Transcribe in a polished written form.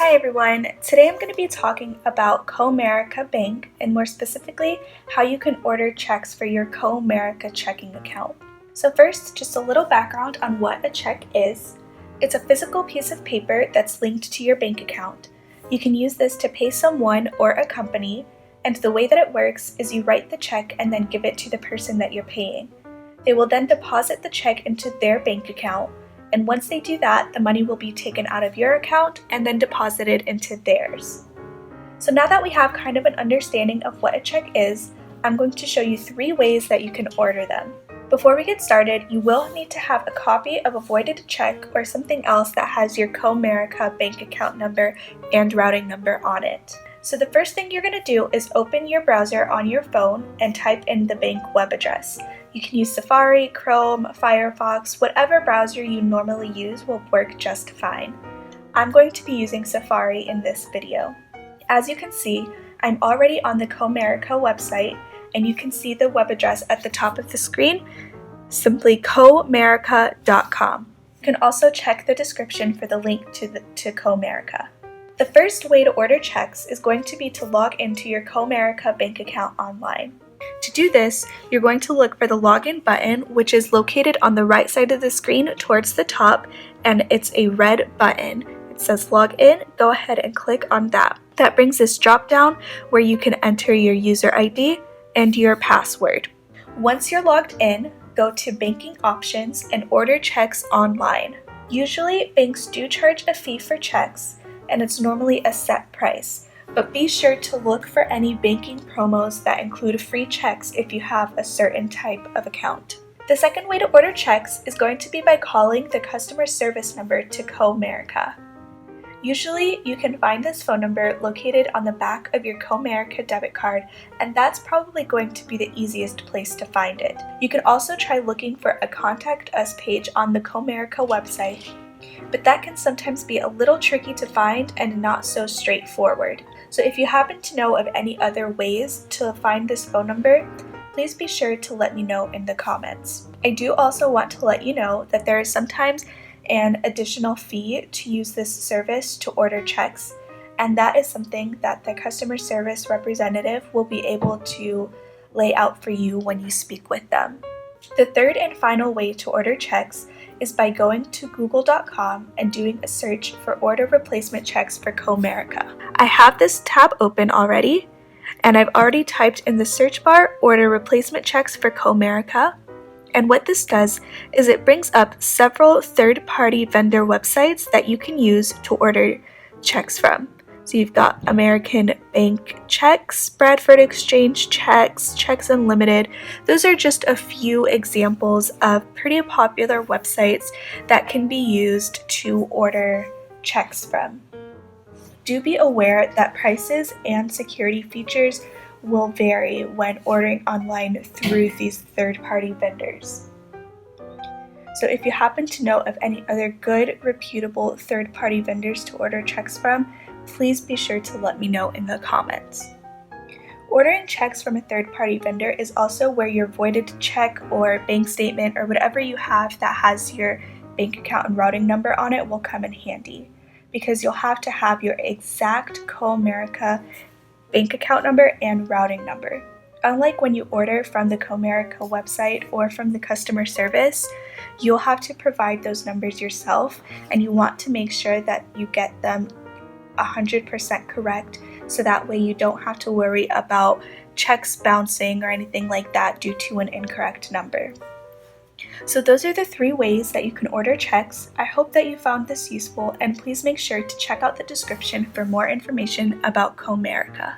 Hi everyone, today I'm going to be talking about Comerica Bank and more specifically how you can order checks for your Comerica checking account. So first, just a little background on what a check is. It's a physical piece of paper that's linked to your bank account. You can use this to pay someone or a company, and the way that it works is you write the check and then give it to the person that you're paying. They will then deposit the check into their bank account, and once they do that, the money will be taken out of your account and then deposited into theirs. So now that we have kind of an understanding of what a check is, I'm going to show you 3 ways that you can order them. Before we get started, you will need to have a copy of a voided check or something else that has your Comerica bank account number and routing number on it. So the first thing you're going to do is open your browser on your phone and type in the bank web address. You can use Safari, Chrome, Firefox, whatever browser you normally use will work just fine. I'm going to be using Safari in this video. As you can see, I'm already on the Comerica website, and you can see the web address at the top of the screen, simply comerica.com. You can also check the description for the link to Comerica. The first way to order checks is going to be to log into your Comerica bank account online. To do this, you're going to look for the login button, which is located on the right side of the screen towards the top, and it's a red button. It says login. Go ahead and click on that. That brings this drop down where you can enter your user ID and your password. Once you're logged in, go to banking options and order checks online. Usually, banks do charge a fee for checks, and it's normally a set price. But be sure to look for any banking promos that include free checks if you have a certain type of account. The second way to order checks is going to be by calling the customer service number to Comerica. Usually, you can find this phone number located on the back of your Comerica debit card, and that's probably going to be the easiest place to find it. You can also try looking for a Contact Us page on the Comerica website, but that can sometimes be a little tricky to find and not so straightforward. So if you happen to know of any other ways to find this phone number, please be sure to let me know in the comments. I do also want to let you know that there is sometimes an additional fee to use this service to order checks, and that is something that the customer service representative will be able to lay out for you when you speak with them. The third and final way to order checks is by going to google.com and doing a search for order replacement checks for Comerica. I have this tab open already, and I've already typed in the search bar order replacement checks for Comerica. And what this does is it brings up several third-party vendor websites that you can use to order checks from. So you've got American Bank Checks, Bradford Exchange Checks, Checks Unlimited. Those are just a few examples of pretty popular websites that can be used to order checks from. Do be aware that prices and security features will vary when ordering online through these third-party vendors. So if you happen to know of any other good, reputable third-party vendors to order checks from, please be sure to let me know in the comments. Ordering checks from a third-party vendor is also where your voided check or bank statement or whatever you have that has your bank account and routing number on it will come in handy, because you'll have to have your exact Comerica bank account number and routing number. Unlike when you order from the Comerica website or from the customer service, you'll have to provide those numbers yourself, and you want to make sure that you get them 100% correct, so that way you don't have to worry about checks bouncing or anything like that due to an incorrect number. So those are the 3 ways that you can order checks. I hope that you found this useful, and please make sure to check out the description for more information about Comerica.